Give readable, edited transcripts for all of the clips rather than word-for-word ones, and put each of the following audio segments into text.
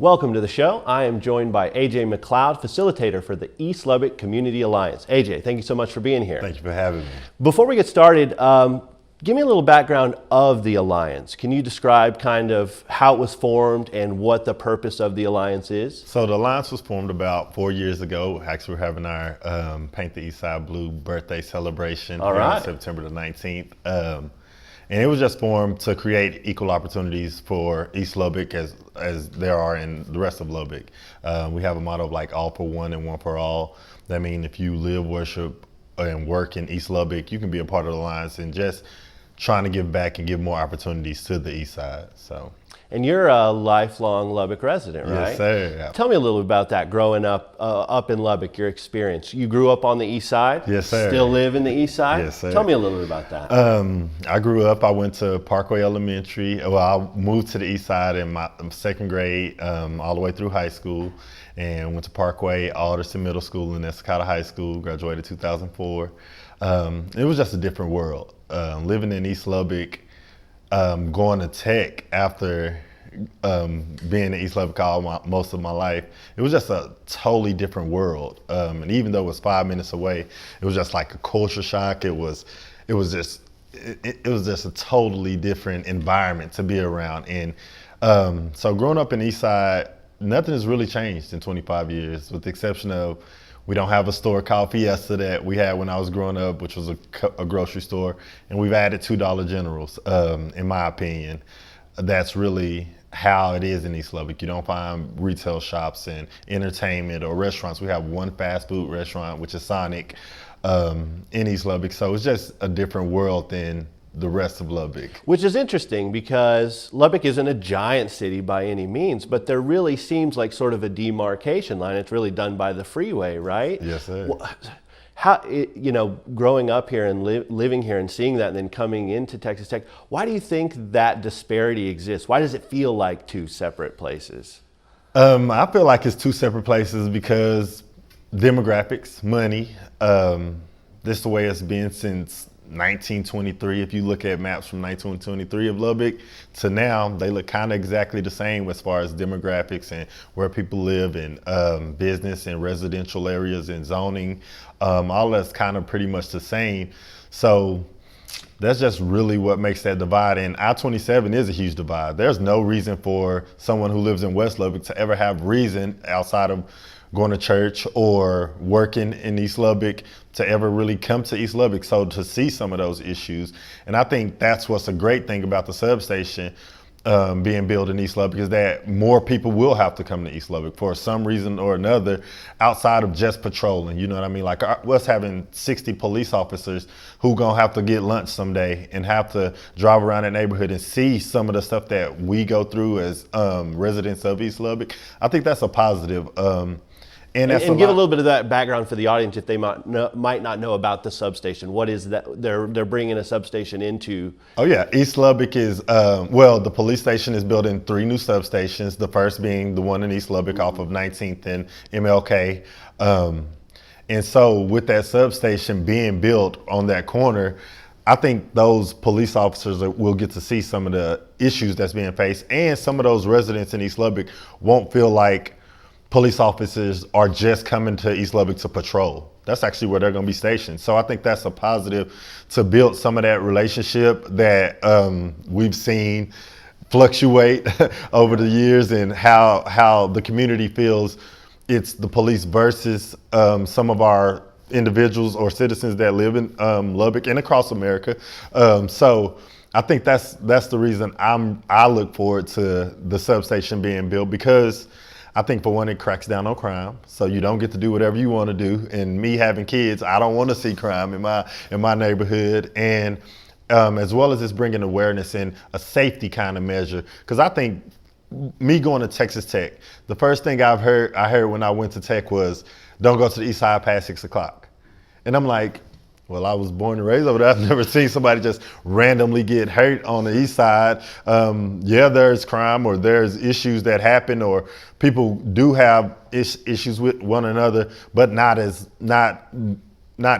Welcome to the show. I am joined by McCleod, facilitator for the East Lubbock Community Alliance. thank you so much for being here. Thank you for having me. Before we get started, give me a little background of the Alliance. Can you describe kind of how it was formed and what the purpose of the Alliance is? So the Alliance was formed about 4 years ago. Actually, we're having our Paint the East Side Blue birthday celebration on September the 19th. And it was just formed to create equal opportunities for East Lubbock as there are in the rest of Lubbock. We have a motto of like all for one and one for all. That means if you live, worship, and work in East Lubbock, you can be a part of the Alliance and just trying to give back and give more opportunities to the East Side. And you're a lifelong Lubbock resident, right? Yes, sir. Yeah. Tell me a little bit about that, growing up in Lubbock, your experience. You grew up on the East Side? Yes, sir. Still live in the East Side? Yes, sir. Tell me a little bit about that. I grew up, I went to Parkway Elementary. Well, I moved to the East Side in my second grade, all the way through high school, and went to Parkway, Alderson Middle School, and Estacada High School, graduated 2004. It was just a different world. Living in East Lubbock, going to tech after being in East Lubbock most of my life, it was just a totally different world. And even though it was 5 minutes away, it was just like a culture shock. It was just a totally different environment to be around. And so growing up in East Side, nothing has really changed in 25 years, with the exception of we don't have a store called Fiesta that we had when I was growing up, which was a grocery store, and we've added $2 Generals. In my opinion, that's really how it is in East Lubbock. You don't find retail shops and entertainment or restaurants. We have one fast food restaurant, which is Sonic, in East Lubbock. So it's just a different world than the rest of Lubbock. Which is interesting because Lubbock isn't a giant city by any means, but there really seems like sort of a demarcation line. It's really done by the freeway, right? Yes, sir. How, growing up here and living here and seeing that and then coming into Texas Tech, why do you think that disparity exists? Why does it feel like two separate places? I feel like it's two separate places because demographics, money, this is the way it's been since 1923. If you look at maps from 1923 of Lubbock to now, they look kind of exactly the same as far as demographics and where people live in business and residential areas and zoning. All that's kind of pretty much the same. So that's just really what makes that divide. And I-27 is a huge divide. There's no reason for someone who lives in West Lubbock to ever have reason outside of going to church or working in East Lubbock to ever really come to East Lubbock. So to see some of those issues, and I think that's what's a great thing about the substation being built in East Lubbock, is that more people will have to come to East Lubbock for some reason or another outside of just patrolling. You know what I mean? Like us having 60 police officers who gonna have to get lunch someday and have to drive around the neighborhood and see some of the stuff that we go through as residents of East Lubbock. I think that's a positive. And give a little bit of that background for the audience if they might not know about the substation. What is that they're bringing a substation into? Oh yeah, East Lubbock is, the police station is building 3 new substations, the first being the one in East Lubbock off of 19th and MLK. And so with that substation being built on that corner, I think those police officers will get to see some of the issues that's being faced, and some of those residents in East Lubbock won't feel like police officers are just coming to East Lubbock to patrol. That's actually where they're going to be stationed. So I think that's a positive to build some of that relationship that we've seen fluctuate over the years, and how the community feels it's the police versus some of our individuals or citizens that live in Lubbock and across America. So I think that's the reason I look forward to the substation being built, because I think for one, it cracks down on crime, so you don't get to do whatever you want to do. And me having kids, I don't want to see crime in my neighborhood. And as well as it's bringing awareness and a safety kind of measure, because I think me going to Texas Tech, the first thing I heard when I went to Tech was, don't go to the East Side past 6 o'clock. And I'm like, well, I was born and raised over there. I've never seen somebody just randomly get hurt on the East Side. Yeah, there's crime or there's issues that happen, or people do have issues with one another, but not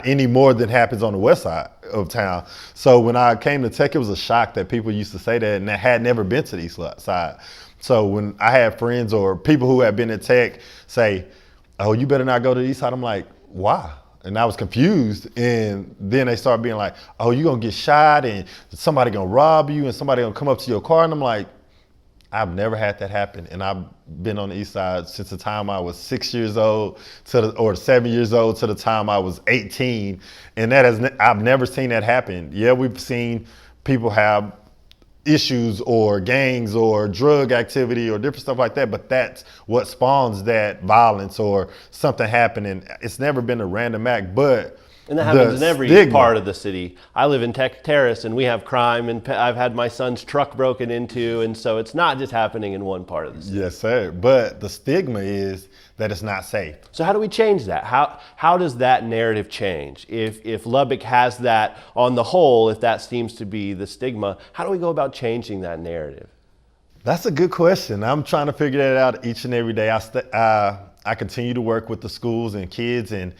any more than happens on the West Side. of town. So when I came to Tech, it was a shock that people used to say that and that had never been to the East Side. So when I had friends or people who had been at Tech say, "Oh, you better not go to the East Side," I'm like, "Why?" And I was confused. And then they started being like, "Oh, you're going to get shot and somebody going to rob you and somebody going to come up to your car." And I'm like, I've never had that happen. And I've been on the East Side since the time I was 6 years old or 7 years old to the time I was 18. And I've never seen that happen. Yeah, we've seen people have issues or gangs or drug activity or different stuff like that, but that's what spawns that violence or something happening. It's never been a random act, but and that happens in every part of the city. I live in Tech Terrace and we have crime, and I've had my son's truck broken into, and so it's not just happening in one part of the city. Yes, sir. But the stigma is that it's not safe. So how do we change that? How does that narrative change? If Lubbock has that on the whole, if that seems to be the stigma, how do we go about changing that narrative? That's a good question. I'm trying to figure that out each and every day. I continue to work with the schools and kids and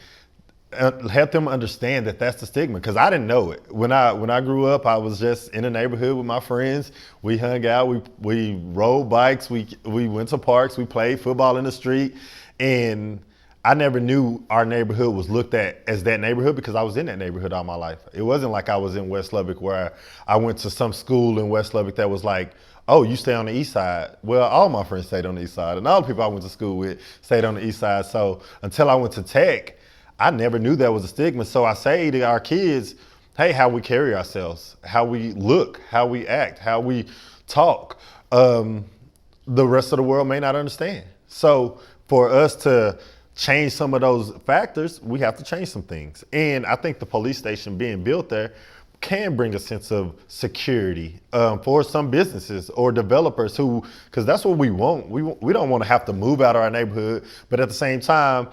help them understand that that's the stigma, because I didn't know it. When I grew up, I was just in the neighborhood with my friends. We hung out, we rode bikes, we went to parks, we played football in the street, and I never knew our neighborhood was looked at as that neighborhood because I was in that neighborhood all my life. It wasn't like I was in West Lubbock where I went to some school in West Lubbock that was like, "Oh, you stay on the East Side." Well, all my friends stayed on the East Side, and all the people I went to school with stayed on the East Side. So until I went to Tech, I never knew that was a stigma. So I say to our kids, hey, how we carry ourselves, how we look, how we act, how we talk, the rest of the world may not understand. So for us to change some of those factors, we have to change some things. And I think the police station being built there can bring a sense of security for some businesses or developers because that's what we want. We don't want to have to move out of our neighborhood, but at the same time,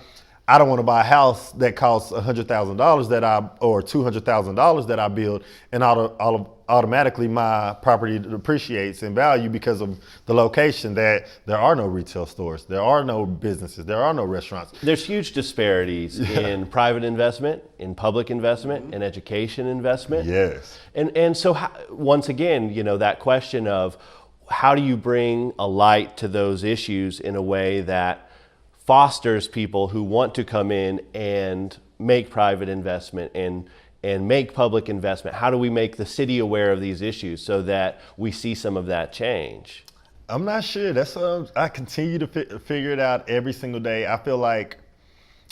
I don't want to buy a house that costs $100,000 or $200,000 that I build, and automatically my property depreciates in value because of the location. That there are no retail stores, there are no businesses, there are no restaurants. There's huge disparities in private investment, in public investment, in education investment. Yes. And so once again, that question of how do you bring a light to those issues in a way that fosters people who want to come in and make private investment and make public investment? How do we make the city aware of these issues so that we see some of that change? I'm not sure. That's I continue to figure it out every single day. I feel like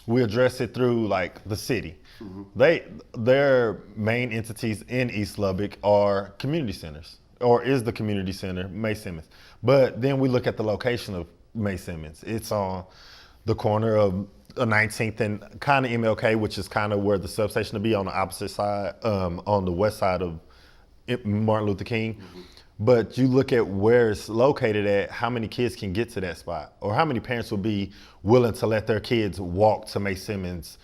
we address it through like the city. Mm-hmm. Their main entities in East Lubbock are community centers, or is the community center May Simmons. But then we look at the location of May Simmons. It's on the corner of 19th and kind of MLK, which is kind of where the substation will be, on the opposite side, on the west side of Martin Luther King. Mm-hmm. But you look at where it's located at, how many kids can get to that spot, or how many parents will be willing to let their kids walk to May Simmons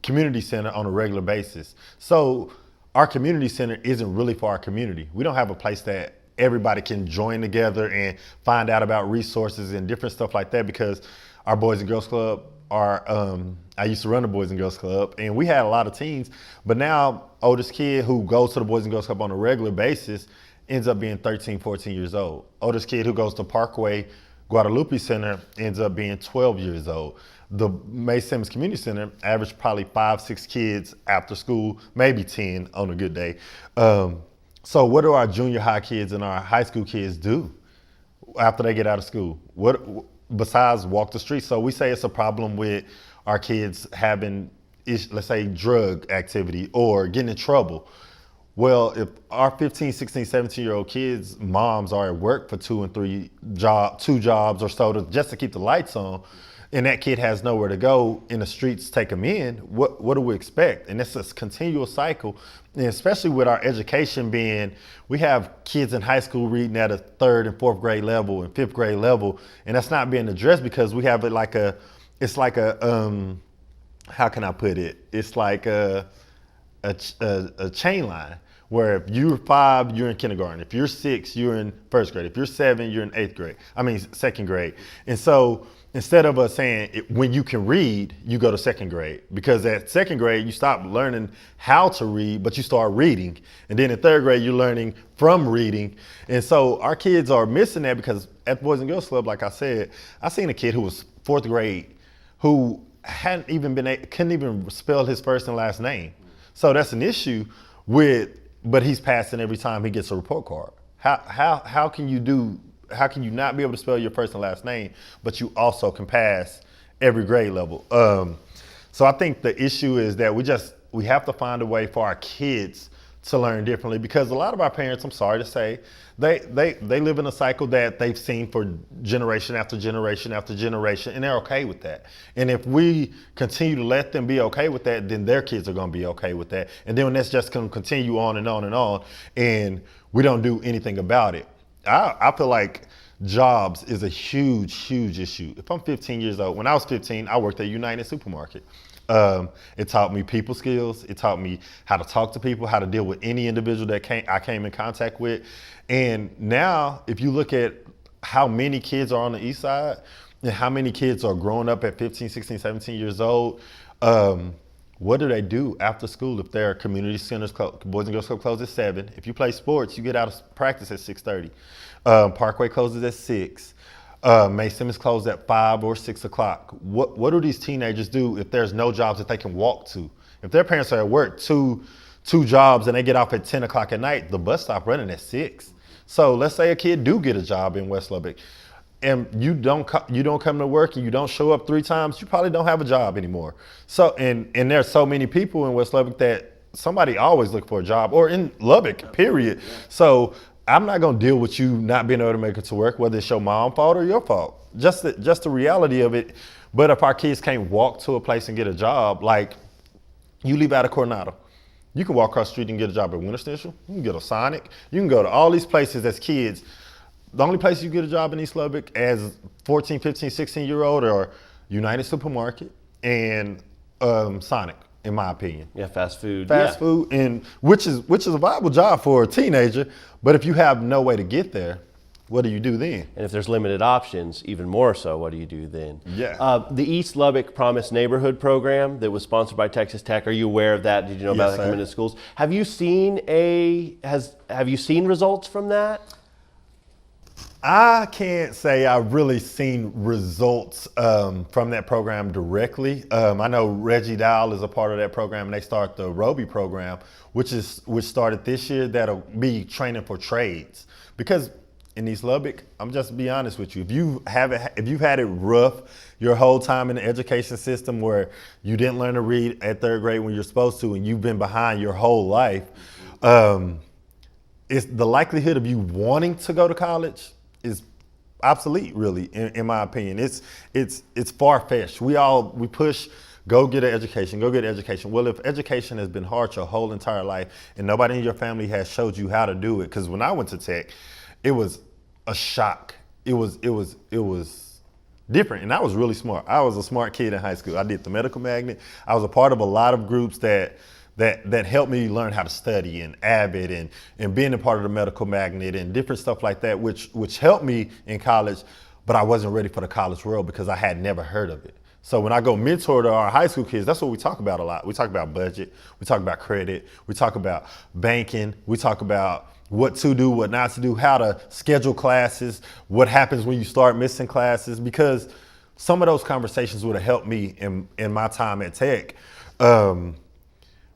Community Center on a regular basis. So our community center isn't really for our community. We don't have a place that everybody can join together and find out about resources and different stuff like that, because our Boys and Girls Club I used to run the Boys and Girls Club, and we had a lot of teens, but now oldest kid who goes to the Boys and Girls Club on a regular basis ends up being 13, 14 years old. Oldest kid who goes to Parkway Guadalupe Center ends up being 12 years old. The May Simmons Community Center averaged probably 5, 6 kids after school, maybe 10 on a good day. So what do our junior high kids and our high school kids do after they get out of school? What besides walk the streets? So we say it's a problem with our kids having, let's say, drug activity or getting in trouble. Well, if our 15, 16, 17-year-old kids' moms are at work for 2 and 3 two jobs or so just to keep the lights on, and that kid has nowhere to go and the streets take them in, what do we expect? And it's a continual cycle, and especially with our education being, we have kids in high school reading at a 3rd and 4th grade level and 5th grade level, and that's not being addressed because we have it like how can I put it? It's like a chain line. where if you're 5, you're in kindergarten. If you're 6, you're in first grade. If you're 7, you're in second grade. And so instead of us saying when you can read, you go to second grade, because at second grade, you stop learning how to read, but you start reading. And then in third grade, you're learning from reading. And so our kids are missing that, because at the Boys and Girls Club, like I said, I seen a kid who was 4th grade who couldn't even spell his first and last name. So that's an issue but he's passing every time he gets a report card. How can you not be able to spell your first and last name, but you also can pass every grade level? So I think the issue is that we have to find a way for our kids to learn differently, because a lot of our parents, I'm sorry to say, they live in a cycle that they've seen for generation after generation after generation, and they're okay with that. And if we continue to let them be okay with that, then their kids are going to be okay with that. And then that's just going to continue on and on and on, and we don't do anything about it. I feel like jobs is a huge, huge issue. If I'm 15 years old, when I was 15, I worked at United Supermarket. It taught me people skills. It taught me how to talk to people, how to deal with any individual that I came in contact with. And now, if you look at how many kids are on the East Side and how many kids are growing up at 15, 16, 17 years old, what do they do after school if their community centers Boys and Girls Club closes at 7? If you play sports, you get out of practice at 6:30. Parkway closes at 6. May Simmons closed at 5 or 6 o'clock. What do these teenagers do if there's no jobs that they can walk to? If their parents are at work, two jobs, and they get off at 10 o'clock at night, the bus stop running at 6. So let's say a kid do get a job in West Lubbock, and you don't come to work and you don't show up 3 times, you probably don't have a job anymore. So and there's so many people in West Lubbock that somebody always look for a job, or in Lubbock, period. So I'm not gonna deal with you not being able to make it to work, whether it's your mom's fault or your fault. Just the reality of it. But if our kids can't walk to a place and get a job, like you leave out of Coronado, you can walk across the street and get a job at Winter Central. You can get a Sonic. You can go to all these places as kids. The only place you get a job in East Lubbock as 14, 15, 16-year-old are United Supermarket and Sonic, in my opinion. Yeah, fast food. Fast food, and which is a viable job for a teenager. But if you have no way to get there, what do you do then? And if there's limited options, even more so, what do you do then? Yeah. The East Lubbock Promise Neighborhood Program that was sponsored by Texas Tech, are you aware of that? Did you know about Yes, that coming sir. to schools? Have you seen results from that? I can't say I've really seen results from that program directly. I know Reggie Dowell is a part of that program, and they start the Roby program, which started this year. That'll be training for trades. Because in East Lubbock, I'm just be honest with you, if you've had it rough your whole time in the education system, where you didn't learn to read at 3rd grade when you're supposed to, and you've been behind your whole life, it's the likelihood of you wanting to go to college is obsolete, really, in my opinion. It's far-fetched. We push, go get an education, go get an education. Well, if education has been hard your whole entire life and nobody in your family has showed you how to do it, because when I went to Tech, it was a shock. It was different, and I was really smart. I was a smart kid in high school. I did the medical magnet. I was a part of a lot of groups that helped me learn how to study, and Abbott and being a part of the medical magnet and different stuff like that, which helped me in college, but I wasn't ready for the college world because I had never heard of it. So when I go mentor to our high school kids, that's what we talk about a lot. We talk about budget, we talk about credit, we talk about banking, we talk about what to do, what not to do, how to schedule classes, what happens when you start missing classes, because some of those conversations would have helped me in my time at Tech.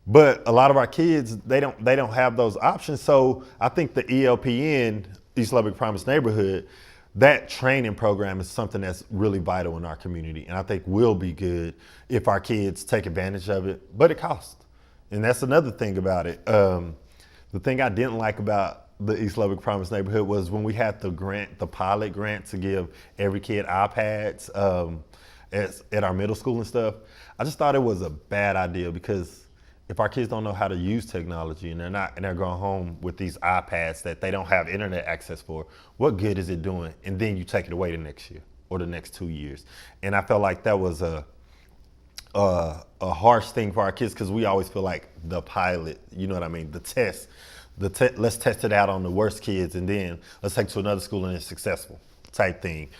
But a lot of our kids, they don't have those options. So I think the ELPN, East Lubbock Promise Neighborhood, that training program is something that's really vital in our community, and I think will be good if our kids take advantage of it, but it costs. And that's another thing about it. The thing I didn't like about the East Lubbock Promise Neighborhood was when we had the pilot grant to give every kid iPads at our middle school and stuff. I just thought it was a bad idea, because if our kids don't know how to use technology and they're going home with these iPads that they don't have internet access for, what good is it doing? And then you take it away the next year or the next 2 years. And I felt like that was a harsh thing for our kids, because we always feel like the pilot, you know what I mean, the test, let's test it out on the worst kids, and then let's take it to another school and it's successful type thing.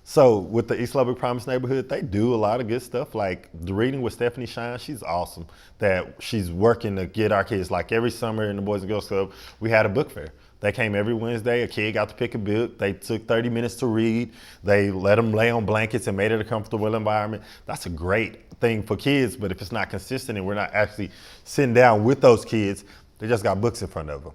So with the East Lubbock Promise Neighborhood, they do a lot of good stuff. Like the reading with Stephanie Shine, she's awesome. That she's working to get our kids, like every summer in the Boys and Girls Club, we had a book fair. They came every Wednesday, a kid got to pick a book. They took 30 minutes to read. They let them lay on blankets and made it a comfortable environment. That's a great thing for kids, but if it's not consistent and we're not actually sitting down with those kids, they just got books in front of them.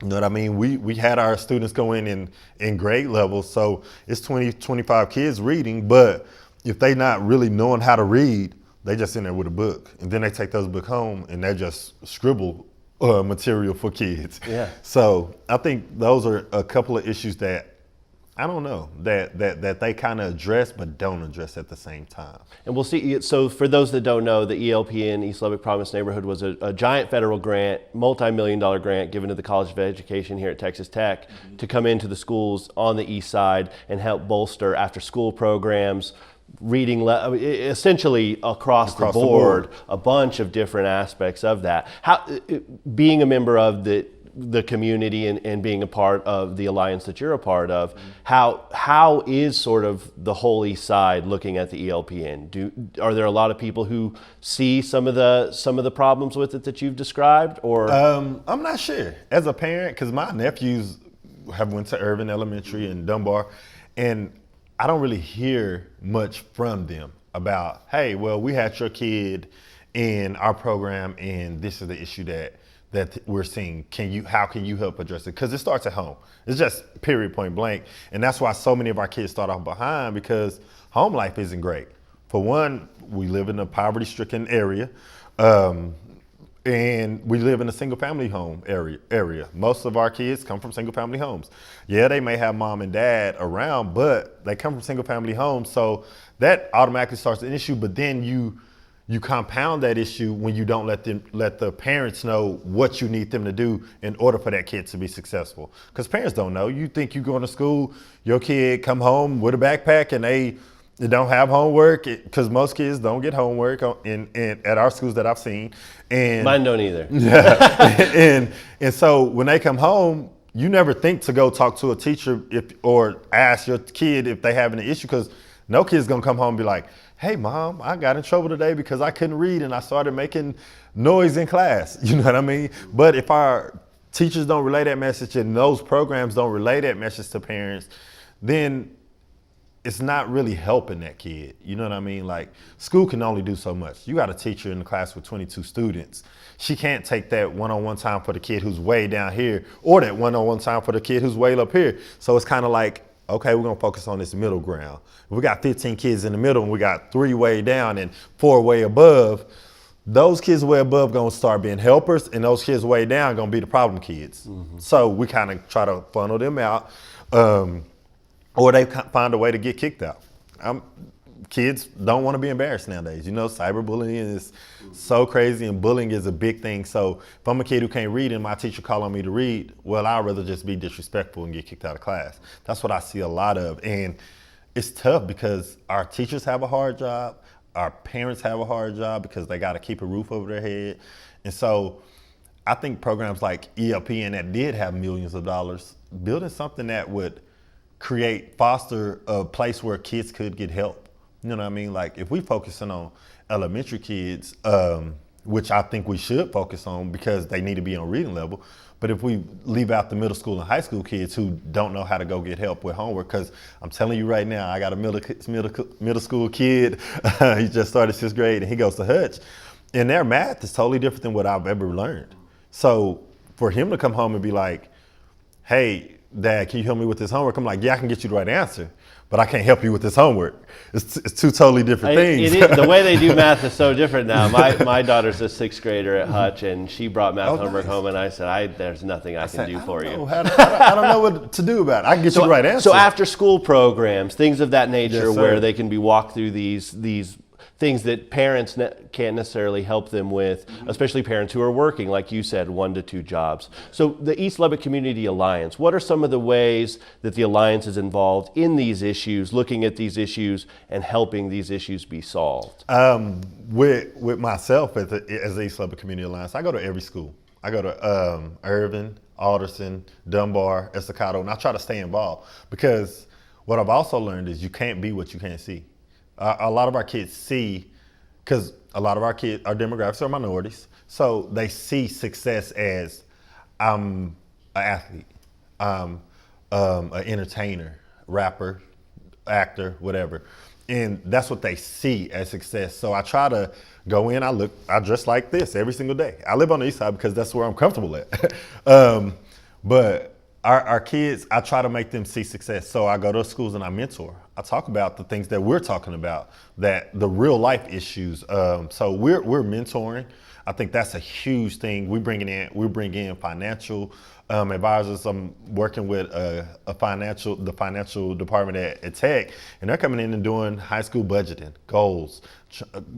You know what I mean? We had our students go in grade levels, so it's 20, 25 kids reading, but if they not really knowing how to read, they just in there with a book. And then they take those books home and they just scribble material for kids. Yeah. So I think those are a couple of issues that I don't know, that they kind of address but don't address at the same time. And we'll see. So for those that don't know, the ELP in East Lubbock Promise Neighborhood was a giant federal grant, multi-million-dollar grant given to the College of Education here at Texas Tech to come into the schools on the east side and help bolster after-school programs, reading, essentially across the board, a bunch of different aspects of that. How, being a member of the community and being a part of the alliance that you're a part of, how is sort of the whole east side looking at the ELPN? Are there a lot of people who see some of the problems with it that you've described, or? I'm not sure. As a parent, because my nephews have went to Irvin Elementary in Dunbar, and I don't really hear much from them about, hey, well, we had your kid in our program and this is the issue that we're seeing. How can you help address it? Because it starts at home. It's just period, point blank. And that's why so many of our kids start off behind, because home life isn't great. For one, we live in a poverty-stricken area, and we live in a single-family home area. Most of our kids come from single-family homes. Yeah, they may have mom and dad around, but they come from single-family homes, so that automatically starts an issue. But then you compound that issue when you don't let the parents know what you need them to do in order for that kid to be successful. Because parents don't know. You think you going to school, your kid come home with a backpack and they don't have homework, because most kids don't get homework at our schools that I've seen. And mine don't either. Yeah. and so when they come home, you never think to go talk to a teacher or ask your kid if they have an issue, because no kid's gonna come home and be like, hey, Mom, I got in trouble today because I couldn't read and I started making noise in class. You know what I mean? But if our teachers don't relay that message and those programs don't relay that message to parents, then it's not really helping that kid. You know what I mean? Like, school can only do so much. You got a teacher in the class with 22 students. She can't take that one-on-one time for the kid who's way down here, or that one-on-one time for the kid who's way up here. So it's kind of like, okay, we're gonna focus on this middle ground. If we got 15 kids in the middle and we got 3 way down and 4 way above, those kids way above gonna start being helpers, and those kids way down gonna be the problem kids. Mm-hmm. So we kind of try to funnel them out, or they find a way to get kicked out. Kids don't want to be embarrassed nowadays. You know, cyberbullying is so crazy, and bullying is a big thing. So if I'm a kid who can't read and my teacher call on me to read, well, I'd rather just be disrespectful and get kicked out of class. That's what I see a lot of. And it's tough because our teachers have a hard job. Our parents have a hard job because they got to keep a roof over their head. And so I think programs like ELPN that did have millions of dollars, building something that would foster a place where kids could get help. You know what I mean? Like, if we focusing on elementary kids, which I think we should focus on because they need to be on reading level, but if we leave out the middle school and high school kids who don't know how to go get help with homework, because I'm telling you right now, I got a middle school kid, he just started 6th grade and he goes to Hutch, and their math is totally different than what I've ever learned. So for him to come home and be like, hey, Dad, can you help me with this homework? I'm like, yeah, I can get you the right answer, but I can't help you with this homework. It's two totally different things. The way they do math is so different now. My daughter's a 6th grader at Hutch, and she brought math homework home, and I said, there's nothing I can do for you. I don't know what to do about it. I can get you the right answer. So after school programs, things of that nature, yes, where they can be walked through these things that parents can't necessarily help them with, especially parents who are working, like you said, 1 to 2 jobs. So the East Lubbock Community Alliance, what are some of the ways that the Alliance is involved in these issues, looking at these issues and helping these issues be solved? With myself as the East Lubbock Community Alliance, I go to every school. I go to Irvin, Alderson, Dunbar, Estacado, and I try to stay involved because what I've also learned is you can't be what you can't see. A lot of our kids see, because a lot of our demographics are minorities, so they see success as I'm an athlete, I'm an entertainer, rapper, actor, whatever. And that's what they see as success. So I try to go in, I dress like this every single day. I live on the east side because that's where I'm comfortable at. But our kids, I try to make them see success. So I go to schools and I mentor. I talk about the things that we're talking about, that the real life issues. So we're mentoring. I think that's a huge thing. We bring in financial advisors. I'm working with the financial department at Tech, and they're coming in and doing high school budgeting, goals,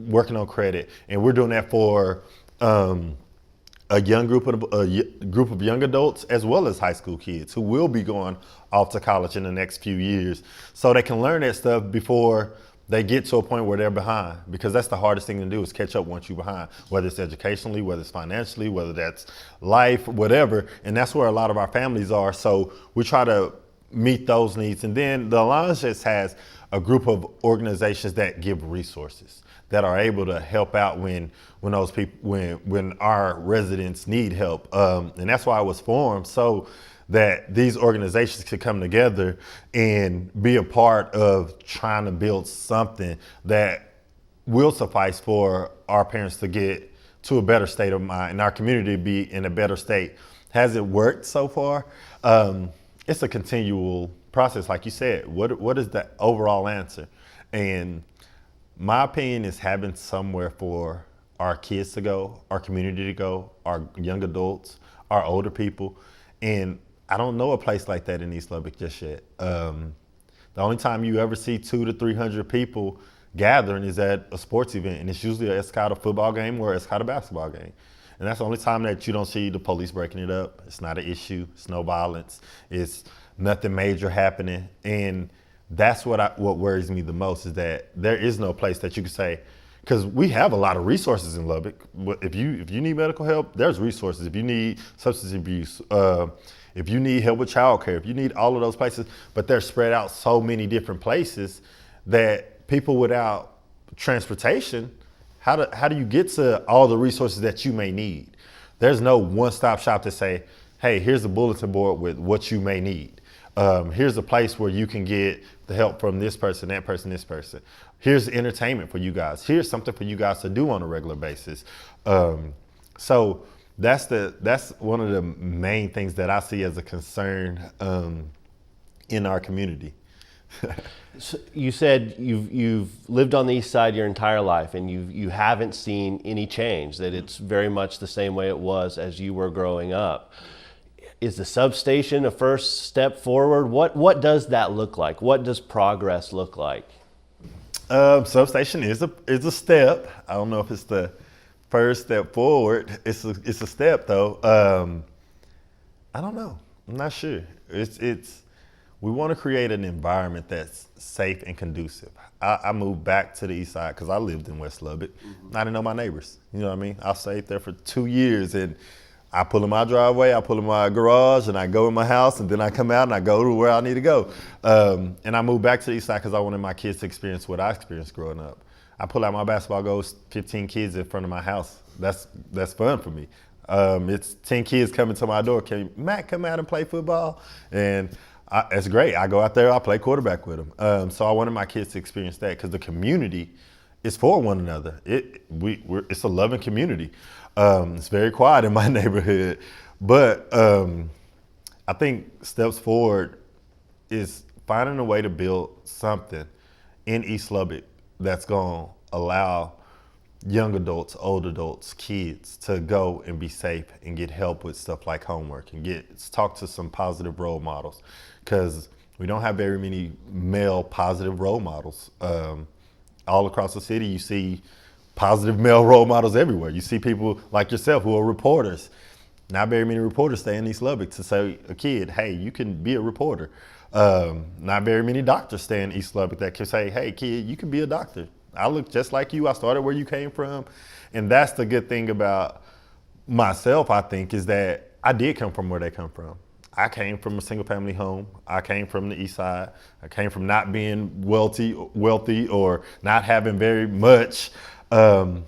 working on credit, and we're doing that for a group of young adults as well as high school kids who will be going off to college in the next few years, so they can learn that stuff before they get to a point where they're behind, because that's the hardest thing to do, is catch up once you're behind, whether it's educationally, whether it's financially, whether that's life, whatever. And that's where a lot of our families are. So we try to meet those needs. And then the Alliance just has a group of organizations that give resources, that are able to help out when our residents need help. And that's why it was formed, so that these organizations could come together and be a part of trying to build something that will suffice for our parents to get to a better state of mind and our community to be in a better state. Has it worked so far? It's a continual process, like you said. What is the overall answer? And my opinion is having somewhere for our kids to go, our community to go, our young adults, our older people. And I don't know a place like that in East Lubbock just yet. The only time you ever see 200 to 300 people gathering is at a sports event, and it's usually an Escada football game or an Escada basketball game. And that's the only time that you don't see the police breaking it up. It's not an issue. It's no violence. It's nothing major happening. And that's what worries me the most, is that there is no place that you can say, because we have a lot of resources in Lubbock. If you need medical help, there's resources. If you need substance abuse, if you need help with childcare, if you need all of those places, but they're spread out so many different places that people without transportation, how do you get to all the resources that you may need? There's no one-stop shop to say, hey, here's a bulletin board with what you may need. Here's a place where you can get the help from this person, that person, this person. Here's entertainment for you guys. Here's something for you guys to do on a regular basis. So that's one of the main things that I see as a concern in our community. So you said you've lived on the east side your entire life, and you haven't seen any change, that it's very much the same way it was as you were growing up. Is the substation a first step forward? What does that look like? What does progress look like? Substation is a step. I don't know if it's the first step forward. It's a step though. I don't know. I'm not sure. We want to create an environment that's safe and conducive. I moved back to the east side because I lived in West Lubbock. I didn't know my neighbors. You know what I mean? I stayed there for 2 years, and I pull in my driveway, I pull in my garage, and I go in my house, and then I come out and I go to where I need to go. And I moved back to the east side because I wanted my kids to experience what I experienced growing up. I pull out my basketball goals, 15 kids in front of my house. That's fun for me. It's 10 kids coming to my door. Can Matt come out and play football? And it's great. I go out there, I play quarterback with them. So I wanted my kids to experience that, because the community is for one another. It's a loving community. It's very quiet in my neighborhood, but I think steps forward is finding a way to build something in East Lubbock that's going to allow young adults, old adults, kids to go and be safe and get help with stuff like homework and talk to some positive role models, because we don't have very many male positive role models. All across the city, you see positive male role models everywhere. You see people like yourself who are reporters. Not very many reporters stay in East Lubbock to say a kid, hey, you can be a reporter. Not very many doctors stay in East Lubbock that can say, hey, kid, you can be a doctor. I look just like you. I started where you came from. And that's the good thing about myself, I think, is that I did come from where they come from. I came from a single family home. I came from the east side. I came from not being wealthy or not having very much. And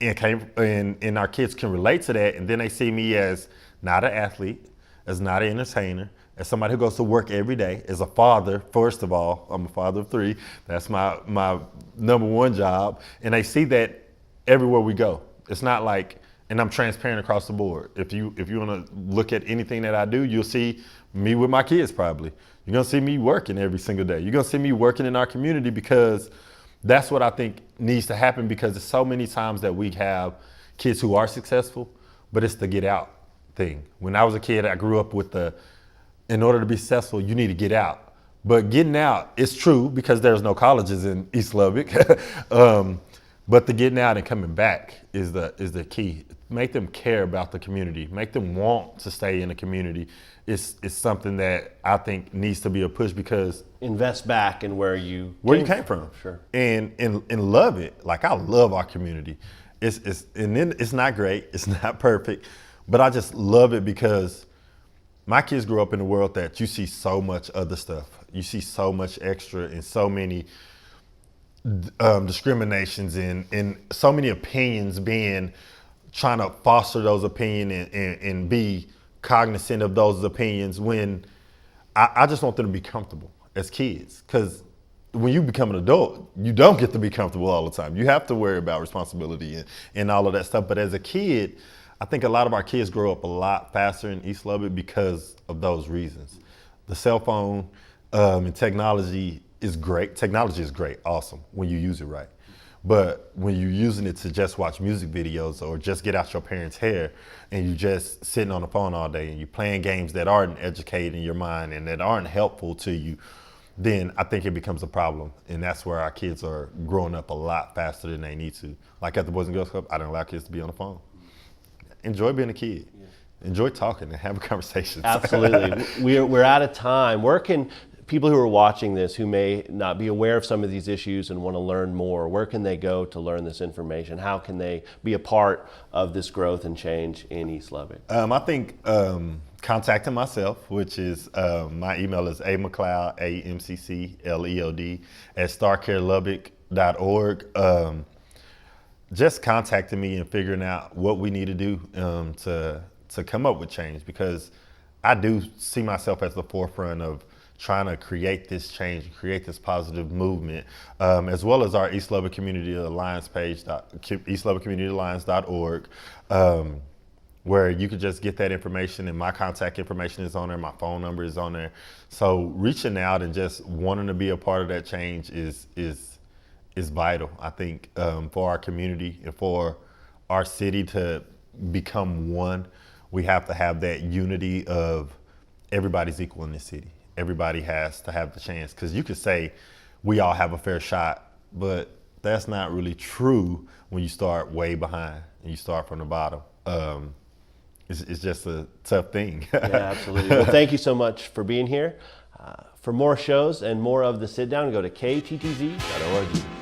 our kids can relate to that. And then they see me as not an athlete, as not an entertainer, as somebody who goes to work every day, as a father. First of all, I'm a father of 3. That's my number one job. And they see that everywhere we go. It's not like, and I'm transparent across the board. If you want to look at anything that I do, you'll see me with my kids probably. You're going to see me working every single day. You're going to see me working in our community, because that's what I think needs to happen, because there's so many times that we have kids who are successful, but it's the get out thing. When I was a kid, I grew up with in order to be successful, you need to get out. But getting out is true, because there's no colleges in East Lubbock. But the getting out and coming back is the key. Make them care about the community. Make them want to stay in the community. It's something that I think needs to be a push, because invest back in where you came from. Sure. And love it. Like, I love our community. And then it's not great. It's not perfect, but I just love it, because my kids grew up in a world that you see so much other stuff. You see so much extra and so many discriminations and so many opinions trying to foster those opinions and be cognizant of those opinions, when I just want them to be comfortable as kids. Because when you become an adult, you don't get to be comfortable all the time. You have to worry about responsibility and all of that stuff. But as a kid, I think a lot of our kids grow up a lot faster in East Lubbock because of those reasons. The cell phone and technology is great. Technology is great, awesome, when you use it right. But when you're using it to just watch music videos or just get out your parents' hair, and you just sitting on the phone all day and you're playing games that aren't educating your mind and that aren't helpful to you, then I think it becomes a problem. And that's where our kids are growing up a lot faster than they need to. Like at the Boys and Girls Club, I don't allow kids to be on the phone. Enjoy being a kid. Yeah. Enjoy talking and having conversations. Absolutely. We're out of time. Where can people who are watching this who may not be aware of some of these issues and want to learn more, where can they go to learn this information? How can they be a part of this growth and change in East Lubbock? I think contacting myself, which is my email is McCleod, AMCCLEOD @starcarelubbock.org. Just contacting me and figuring out what we need to do to come up with change, because I do see myself as the forefront of trying to create this change, create this positive movement, as well as our East Lubbock Community Alliance page, eastlubbockcommunityalliance.org, where you could just get that information, and my contact information is on there, my phone number is on there. So reaching out and just wanting to be a part of that change is vital, I think, for our community and for our city to become one. We have to have that unity of everybody's equal in this city. Everybody has to have the chance, because you could say we all have a fair shot, but that's not really true when you start way behind and you start from the bottom. It's just a tough thing. Yeah, absolutely. Well, thank you so much for being here. For more shows and more of the Sit Down, go to kttz.org.